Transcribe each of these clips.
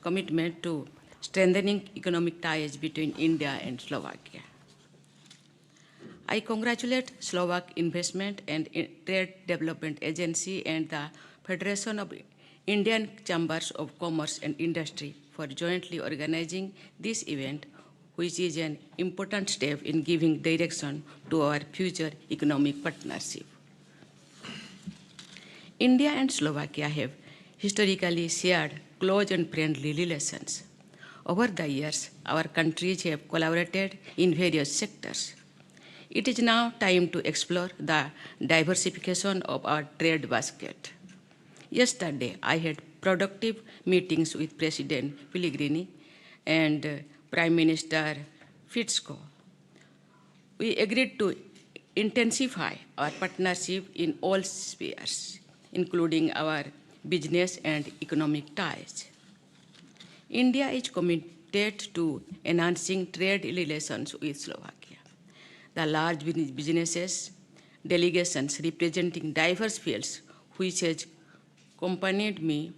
commitment to strengthening economic ties between India and Slovakia. I congratulate Slovak Investment and Trade Development Agency and the Federation of Indian Chambers of Commerce and Industry for jointly organizing this event, which is an important step in giving direction to our future economic partnership. India and Slovakia have historically shared close and friendly relations. Over the years, our countries have collaborated in various sectors. It is now time to explore the diversification of our trade basket. Yesterday, I had productive meetings with President Pellegrini and Prime Minister Fico. We agreed to intensify our partnership in all spheres, including our business and economic ties. India is committed to enhancing trade relations with Slovakia. The large businesses delegations representing diverse fields which has accompanied me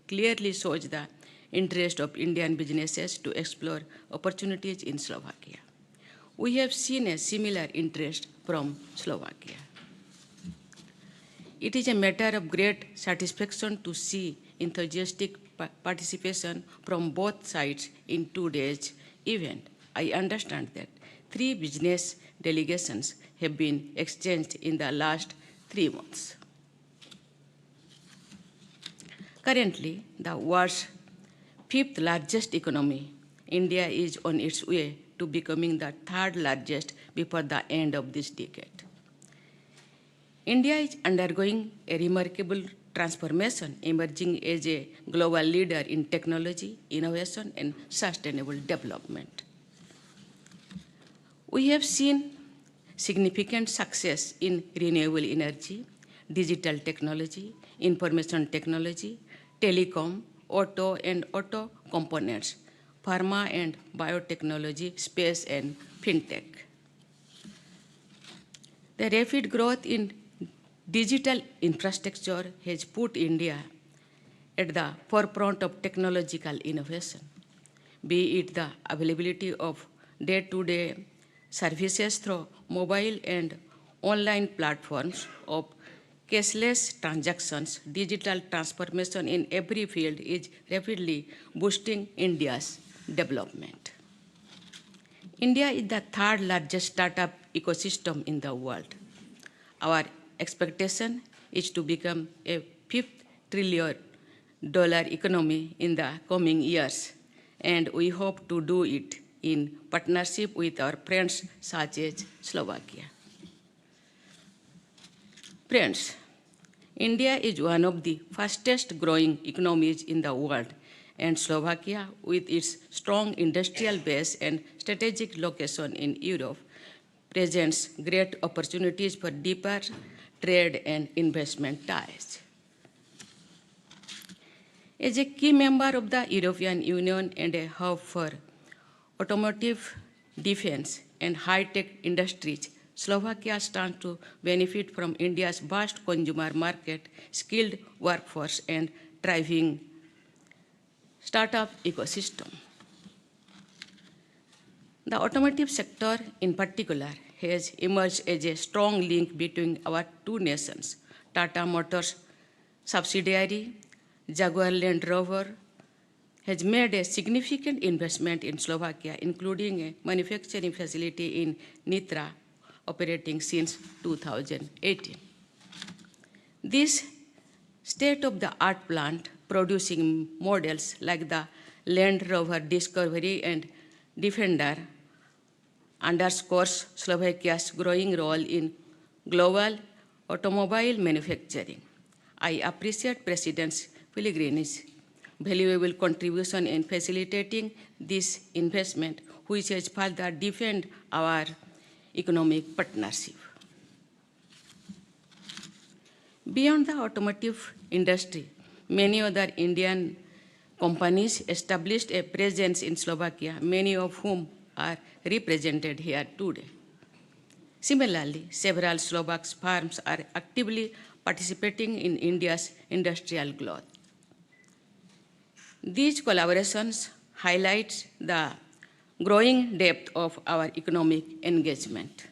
clearly shows the interest of Indian businesses to explore opportunities in Slovakia. We have seen a similar interest from Slovakia. It is a matter of great satisfaction to see enthusiastic participation from both sides in today's event. I understand that 3 business delegations have been exchanged in the last 3 months. Currently, the world's 5th largest economy, India is on its way to becoming the 3rd largest before the end of this decade. India is undergoing a remarkable transformation, emerging as a global leader in technology, innovation, and sustainable development. We have seen significant success in renewable energy, digital technology, information technology, telecom, auto and auto components, pharma and biotechnology, space and fintech. The rapid growth in digital infrastructure has put India at the forefront of technological innovation, be it the availability of day-to-day services through mobile and online platforms of cashless transactions. Digital transformation in every field is rapidly boosting India's development. India is the 3rd largest startup ecosystem in the world. Our expectation is to become a $5 trillion economy in the coming years, and we hope to do it in partnership with our friends such as Slovakia. Friends, India is one of the fastest growing economies in the world, and Slovakia, with its strong industrial base and strategic location in Europe, presents great opportunities for deeper trade and investment ties. As a key member of the European Union and a hub for automotive, defense, and high-tech industries, Slovakia stands to benefit from India's vast consumer market, skilled workforce, and thriving startup ecosystem. The automotive sector, in particular, has emerged as a strong link between our 2 nations. Tata Motors subsidiary, Jaguar Land Rover, has made a significant investment in Slovakia, including a manufacturing facility in Nitra, operating since 2018. This state-of-the-art plant, producing models like the Land Rover Discovery and Defender, underscores Slovakia's growing role in global automobile manufacturing. I appreciate President Pellegrini's valuable contribution in facilitating this investment, which has further deepened our economic partnership. Beyond the automotive industry, many other Indian companies established a presence in Slovakia, many of whom are represented here today. Similarly, several Slovak firms are actively participating in India's industrial growth. These collaborations highlight the growing depth of our economic engagement.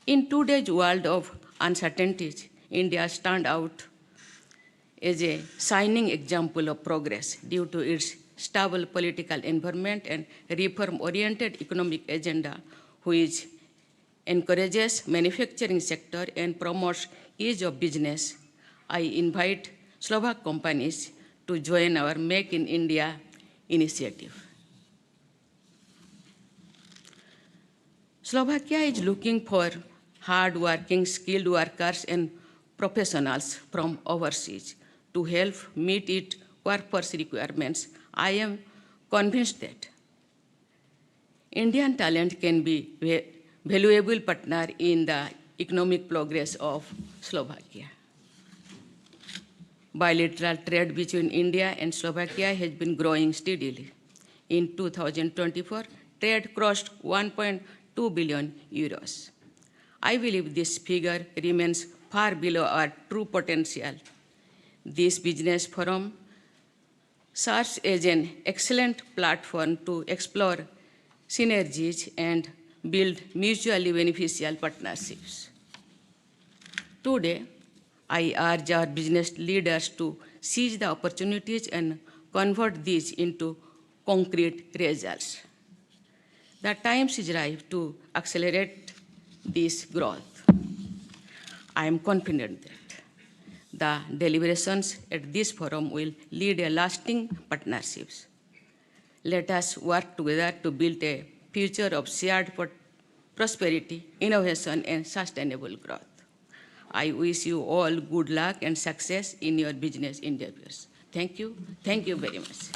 In today's world of uncertainties, India stands out as a shining example of progress due to its stable political environment and reform-oriented economic agenda, which encourages manufacturing sector and promotes ease of business. I invite Slovak companies to join our Make in India initiative. Slovakia is looking for hard-working, skilled workers and professionals from overseas to help meet its workforce requirements. I am convinced that Indian talent can be a valuable partner in the economic progress of Slovakia. Bilateral trade between India and Slovakia has been growing steadily. In 2024, trade crossed 1.2 billion euros. I believe this figure remains far below our true potential. This business forum serves as an excellent platform to explore synergies and build mutually beneficial partnerships. Today, I urge our business leaders to seize the opportunities and convert these into concrete results. The time is right to accelerate this growth. I am confident that the deliberations at this forum will lead to lasting partnerships. Let us work together to build a future of shared prosperity, innovation, and sustainable growth. I wish you all good luck and success in your business endeavors. Thank you. Thank you very much.